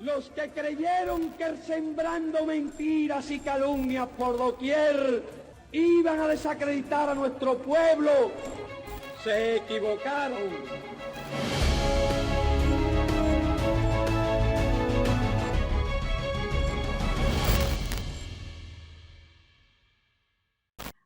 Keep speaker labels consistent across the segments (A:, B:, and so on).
A: Los que creyeron que sembrando mentiras y calumnias por doquier iban a desacreditar a nuestro pueblo, se equivocaron.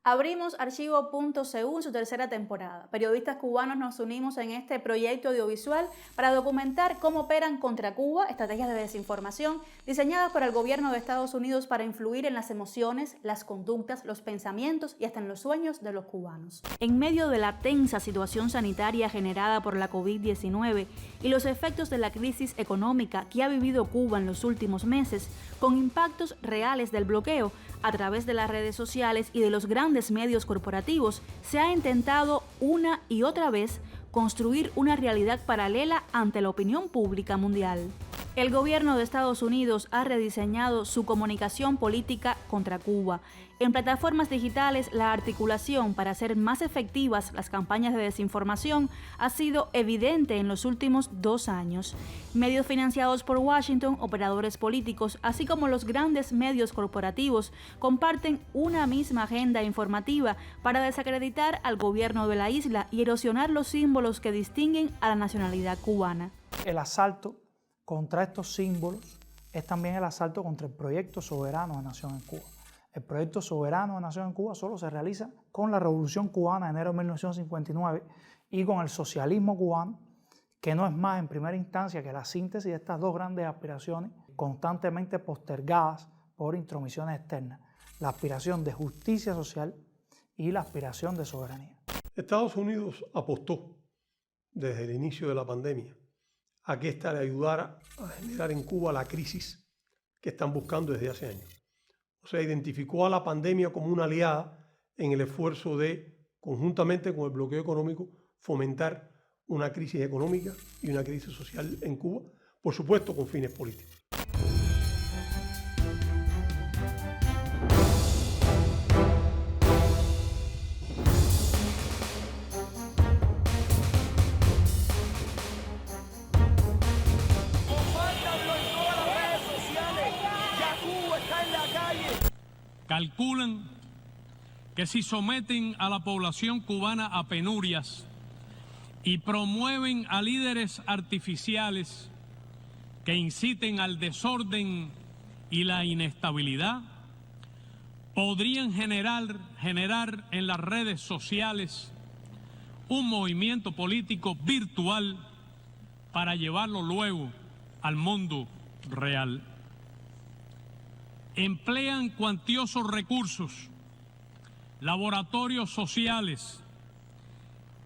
B: Abrimos Archivo.cu en su tercera temporada. Periodistas cubanos nos unimos en este proyecto audiovisual para documentar cómo operan contra Cuba estrategias de desinformación diseñadas por el gobierno de Estados Unidos para influir en las emociones, las conductas, los pensamientos y hasta en los sueños de los cubanos. En medio de la tensa situación sanitaria generada por la COVID-19 y los efectos de la crisis económica que ha vivido Cuba en los últimos meses, con impactos reales del bloqueo, a través de las redes sociales y de los grandes medios corporativos, se ha intentado una y otra vez construir una realidad paralela ante la opinión pública mundial. El gobierno de Estados Unidos ha rediseñado su comunicación política contra Cuba. En plataformas digitales, la articulación para hacer más efectivas las campañas de desinformación ha sido evidente en los últimos 2 años. Medios financiados por Washington, operadores políticos, así como los grandes medios corporativos, comparten una misma agenda informativa para desacreditar al gobierno de la isla y erosionar los símbolos que distinguen a la nacionalidad cubana.
C: El asalto contra estos símbolos es también el asalto contra el proyecto soberano de nación en Cuba. El proyecto soberano de nación en Cuba solo se realiza con la Revolución Cubana de enero de 1959 y con el socialismo cubano, que no es más en primera instancia que la síntesis de estas dos grandes aspiraciones constantemente postergadas por intromisiones externas: la aspiración de justicia social y la aspiración de soberanía.
D: Estados Unidos apostó desde el inicio de la pandemia a que ésta le ayudara a generar en Cuba la crisis que están buscando desde hace años. O sea, identificó a la pandemia como una aliada en el esfuerzo de, conjuntamente con el bloqueo económico, fomentar una crisis económica y una crisis social en Cuba, por supuesto con fines políticos.
E: Calculan que si someten a la población cubana a penurias y promueven a líderes artificiales que inciten al desorden y la inestabilidad, podrían generar en las redes sociales un movimiento político virtual para llevarlo luego al mundo real. Emplean cuantiosos recursos, laboratorios sociales,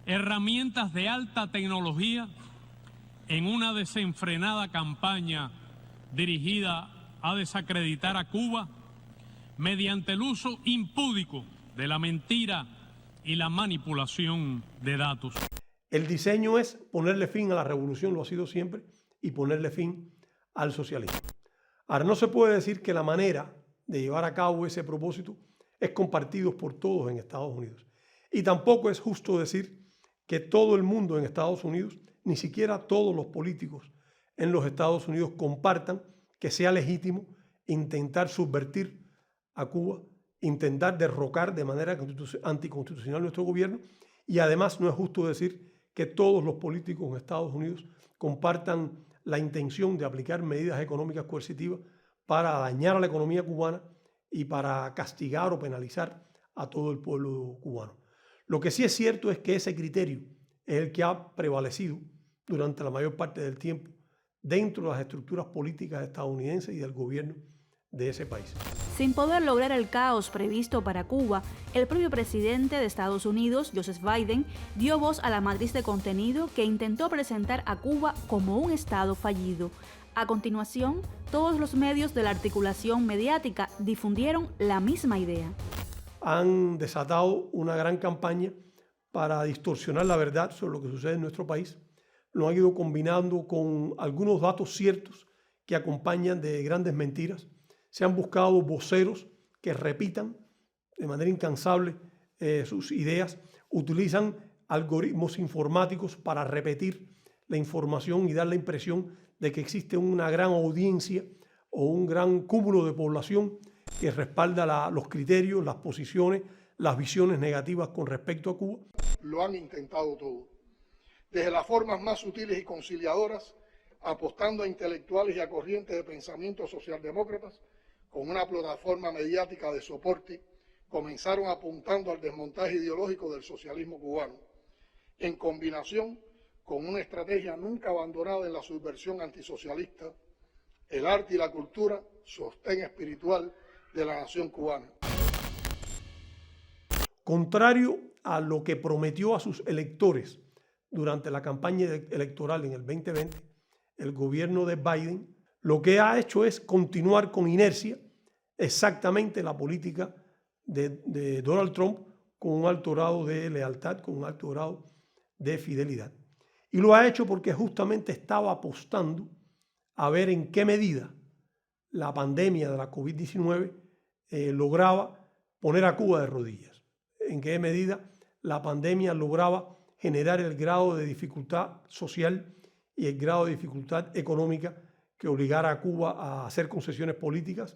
E: herramientas de alta tecnología en una desenfrenada campaña dirigida a desacreditar a Cuba mediante el uso impúdico de la mentira y la manipulación de datos.
D: El diseño es ponerle fin a la revolución, lo ha sido siempre, y ponerle fin al socialismo. Ahora, no se puede decir que la manera de llevar a cabo ese propósito es compartido por todos en Estados Unidos. Y tampoco es justo decir que todo el mundo en Estados Unidos, ni siquiera todos los políticos en los Estados Unidos compartan que sea legítimo intentar subvertir a Cuba, intentar derrocar de manera anticonstitucional nuestro gobierno, y además no es justo decir que todos los políticos en Estados Unidos compartan la intención de aplicar medidas económicas coercitivas para dañar a la economía cubana y para castigar o penalizar a todo el pueblo cubano. Lo que sí es cierto es que ese criterio es el que ha prevalecido durante la mayor parte del tiempo dentro de las estructuras políticas estadounidenses y del gobierno de ese país.
B: Sin poder lograr el caos previsto para Cuba, el propio presidente de Estados Unidos, Joseph Biden, dio voz a la matriz de contenido que intentó presentar a Cuba como un estado fallido. A continuación, todos los medios de la articulación mediática difundieron la misma idea.
D: Han desatado una gran campaña para distorsionar la verdad sobre lo que sucede en nuestro país. Lo han ido combinando con algunos datos ciertos que acompañan de grandes mentiras. Se han buscado voceros que repitan de manera incansable sus ideas, utilizan algoritmos informáticos para repetir la información y dar la impresión de que existe una gran audiencia o un gran cúmulo de población que respalda los criterios, las posiciones, las visiones negativas con respecto a Cuba.
F: Lo han intentado todo, desde las formas más sutiles y conciliadoras, apostando a intelectuales y a corrientes de pensamiento socialdemócratas, con una plataforma mediática de soporte, comenzaron apuntando al desmontaje ideológico del socialismo cubano, en combinación con una estrategia nunca abandonada en la subversión antisocialista, el arte y la cultura, sostén espiritual de la nación cubana.
D: Contrario a lo que prometió a sus electores durante la campaña electoral en el 2020, el gobierno de Biden lo que ha hecho es continuar con inercia exactamente la política de Donald Trump, con un alto grado de lealtad, con un alto grado de fidelidad. Y lo ha hecho porque justamente estaba apostando a ver en qué medida la pandemia de la COVID-19 lograba poner a Cuba de rodillas, en qué medida la pandemia lograba generar el grado de dificultad social y el grado de dificultad económica que obligara a Cuba a hacer concesiones políticas,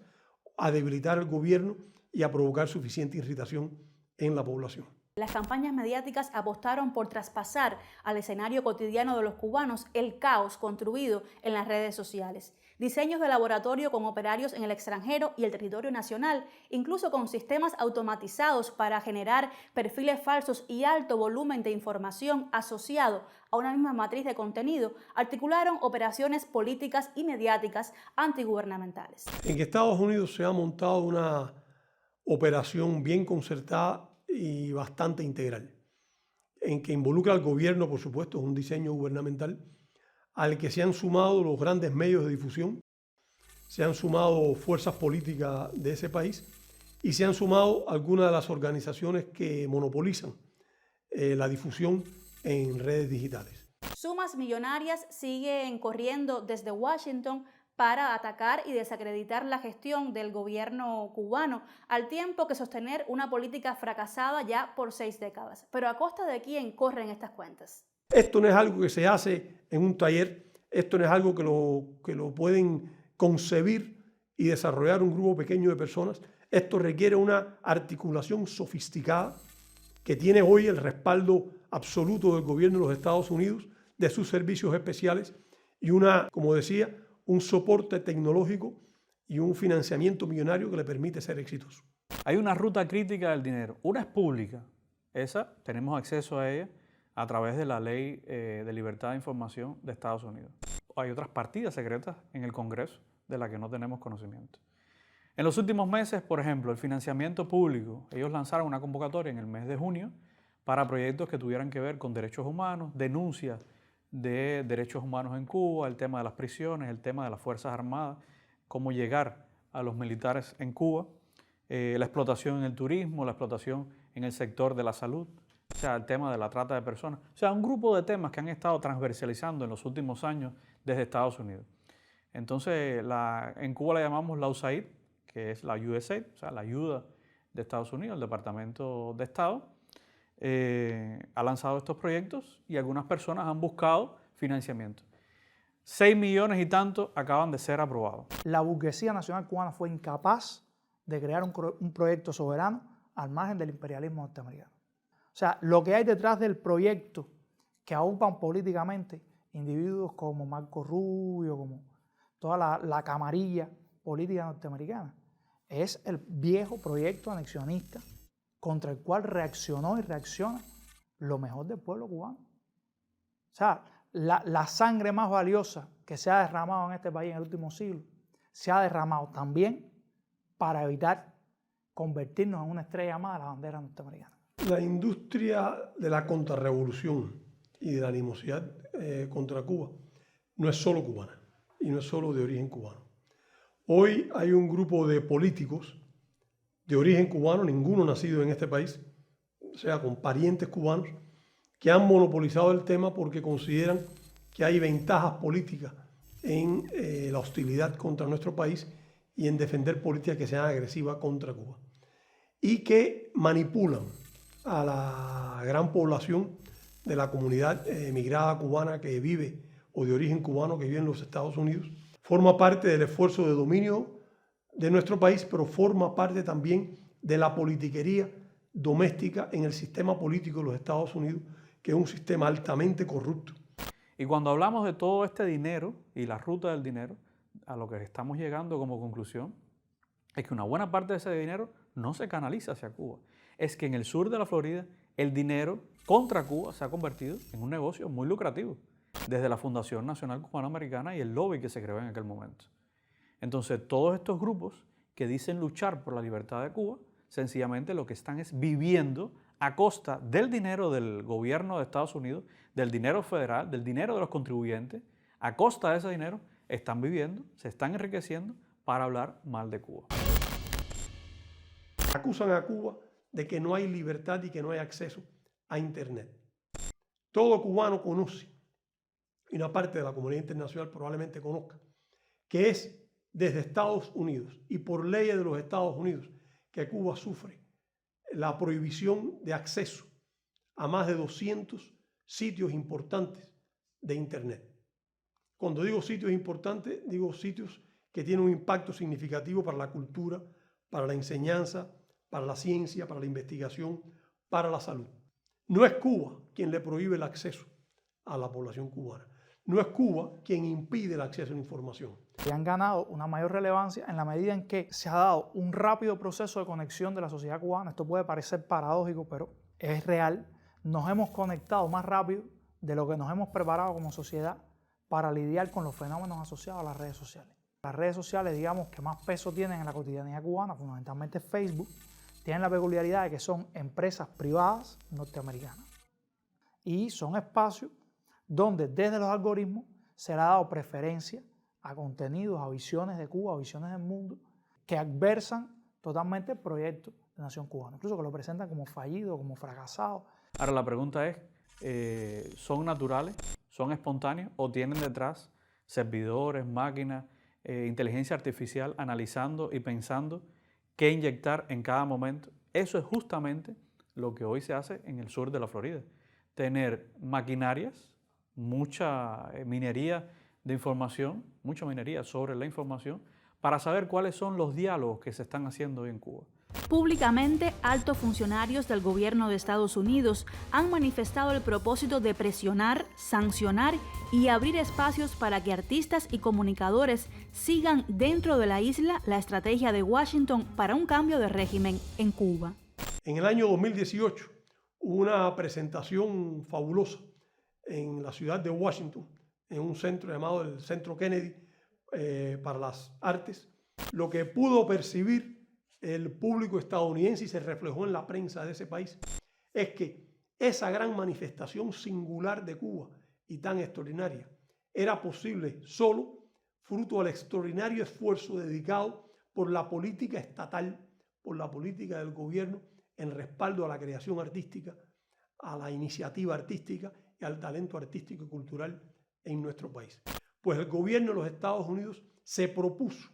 D: a debilitar el gobierno y a provocar suficiente irritación en la población.
B: Las campañas mediáticas apostaron por traspasar al escenario cotidiano de los cubanos el caos construido en las redes sociales. Diseños de laboratorio con operarios en el extranjero y el territorio nacional, incluso con sistemas automatizados para generar perfiles falsos y alto volumen de información asociado a una misma matriz de contenido, articularon operaciones políticas y mediáticas antigubernamentales.
D: En Estados Unidos se ha montado una operación bien concertada y bastante integral, en que involucra al gobierno, por supuesto, es un diseño gubernamental, al que se han sumado los grandes medios de difusión, se han sumado fuerzas políticas de ese país y se han sumado algunas de las organizaciones que monopolizan la difusión en redes digitales.
B: Sumas millonarias siguen corriendo desde Washington para atacar y desacreditar la gestión del gobierno cubano, al tiempo que sostener una política fracasada ya por 6 décadas. Pero ¿a costa de quién corren estas cuentas?
D: Esto no es algo que se hace en un taller, esto no es algo que lo pueden concebir y desarrollar un grupo pequeño de personas. Esto requiere una articulación sofisticada que tiene hoy el respaldo absoluto del gobierno de los Estados Unidos, de sus servicios especiales y una, como decía, un soporte tecnológico y un financiamiento millonario que le permite ser exitoso.
G: Hay una ruta crítica del dinero. Una es pública. Esa tenemos acceso a ella a través de la Ley de Libertad de Información de Estados Unidos. Hay otras partidas secretas en el Congreso de las que no tenemos conocimiento. En los últimos meses, por ejemplo, el financiamiento público, ellos lanzaron una convocatoria en el mes de junio para proyectos que tuvieran que ver con derechos humanos, denuncias de derechos humanos en Cuba, el tema de las prisiones, el tema de las Fuerzas Armadas, cómo llegar a los militares en Cuba, la explotación en el turismo, la explotación en el sector de la salud, o sea, el tema de la trata de personas. O sea, un grupo de temas que han estado transversalizando en los últimos años desde Estados Unidos. Entonces, en Cuba la llamamos la USAID, que es la USAID, o sea, la ayuda de Estados Unidos, el Departamento de Estado, ha lanzado estos proyectos y algunas personas han buscado financiamiento. 6 millones y tanto acaban de ser aprobados.
C: La burguesía nacional cubana fue incapaz de crear un proyecto soberano al margen del imperialismo norteamericano. O sea, lo que hay detrás del proyecto que aupan políticamente individuos como Marco Rubio, como toda la camarilla política norteamericana, es el viejo proyecto anexionista contra el cual reaccionó y reacciona lo mejor del pueblo cubano. O sea, la sangre más valiosa que se ha derramado en este país en el último siglo se ha derramado también para evitar convertirnos en una estrella más de la bandera norteamericana.
D: La industria de la contrarrevolución y de la animosidad contra Cuba no es solo cubana y no es solo de origen cubano. Hoy hay un grupo de políticos de origen cubano, ninguno nacido en este país, o sea, con parientes cubanos, que han monopolizado el tema porque consideran que hay ventajas políticas en la hostilidad contra nuestro país y en defender políticas que sean agresivas contra Cuba. Y que manipulan a la gran población de la comunidad emigrada cubana que vive o de origen cubano que vive en los Estados Unidos. Forma parte del esfuerzo de dominio de nuestro país, pero forma parte también de la politiquería doméstica en el sistema político de los Estados Unidos, que es un sistema altamente corrupto.
G: Y cuando hablamos de todo este dinero y la ruta del dinero, a lo que estamos llegando como conclusión es que una buena parte de ese dinero no se canaliza hacia Cuba. Es que en el sur de la Florida el dinero contra Cuba se ha convertido en un negocio muy lucrativo, desde la Fundación Nacional Cubanoamericana y el lobby que se creó en aquel momento. Entonces, todos estos grupos que dicen luchar por la libertad de Cuba, sencillamente lo que están es viviendo a costa del dinero del gobierno de Estados Unidos, del dinero federal, del dinero de los contribuyentes. A costa de ese dinero están viviendo, se están enriqueciendo para hablar mal de Cuba.
D: Acusan a Cuba de que no hay libertad y que no hay acceso a Internet. Todo cubano conoce, y una parte de la comunidad internacional probablemente conozca, que es desde Estados Unidos y por leyes de los Estados Unidos que Cuba sufre la prohibición de acceso a más de 200 sitios importantes de Internet. Cuando digo sitios importantes, digo sitios que tienen un impacto significativo para la cultura, para la enseñanza, para la ciencia, para la investigación, para la salud. No es Cuba quien le prohíbe el acceso a la población cubana. No es Cuba quien impide el acceso a la información.
C: Y han ganado una mayor relevancia en la medida en que se ha dado un rápido proceso de conexión de la sociedad cubana. Esto puede parecer paradójico, pero es real. Nos hemos conectado más rápido de lo que nos hemos preparado como sociedad para lidiar con los fenómenos asociados a las redes sociales. Las redes sociales, digamos, que más peso tienen en la cotidianidad cubana, fundamentalmente Facebook, tienen la peculiaridad de que son empresas privadas norteamericanas y son espacios donde desde los algoritmos se le ha dado preferencia a contenidos, a visiones de Cuba, a visiones del mundo, que adversan totalmente el proyecto de nación cubana, incluso que lo presentan como fallido, como fracasado.
G: Ahora la pregunta es, ¿son naturales, son espontáneos o tienen detrás servidores, máquinas, inteligencia artificial analizando y pensando qué inyectar en cada momento? Eso es justamente lo que hoy se hace en el sur de la Florida. Tener maquinarias, mucha minería de información, mucha minería sobre la información, para saber cuáles son los diálogos que se están haciendo hoy en Cuba.
B: Públicamente, altos funcionarios del gobierno de Estados Unidos han manifestado el propósito de presionar, sancionar y abrir espacios para que artistas y comunicadores sigan dentro de la isla la estrategia de Washington para un cambio de régimen en Cuba.
D: En el año 2018 hubo una presentación fabulosa en la ciudad de Washington, en un centro llamado el Centro Kennedy para las Artes. Lo que pudo percibir el público estadounidense y se reflejó en la prensa de ese país es que esa gran manifestación singular de Cuba y tan extraordinaria era posible solo fruto del extraordinario esfuerzo dedicado por la política estatal, por la política del gobierno en respaldo a la creación artística, a la iniciativa artística y al talento artístico y cultural en nuestro país. Pues el gobierno de los Estados Unidos se propuso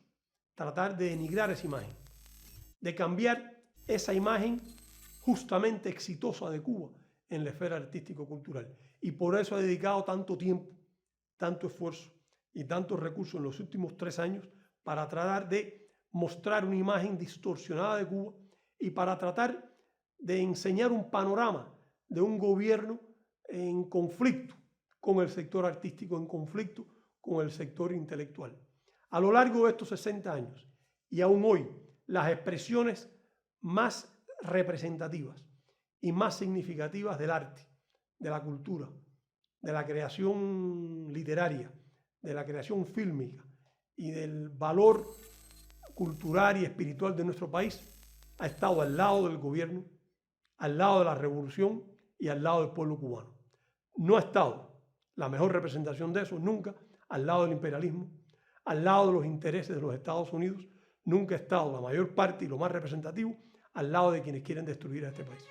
D: tratar de denigrar esa imagen, de cambiar esa imagen justamente exitosa de Cuba en la esfera artístico-cultural. Y por eso ha dedicado tanto tiempo, tanto esfuerzo y tantos recursos en los últimos 3 años para tratar de mostrar una imagen distorsionada de Cuba y para tratar de enseñar un panorama de un gobierno en conflicto con el sector artístico, en conflicto con el sector intelectual. A lo largo de estos 60 años y aún hoy, las expresiones más representativas y más significativas del arte, de la cultura, de la creación literaria, de la creación fílmica y del valor cultural y espiritual de nuestro país, ha estado al lado del gobierno, al lado de la revolución y al lado del pueblo cubano. No ha estado la mejor representación de eso nunca al lado del imperialismo, al lado de los intereses de los Estados Unidos. Nunca ha estado la mayor parte y lo más representativo al lado de quienes quieren destruir a este país.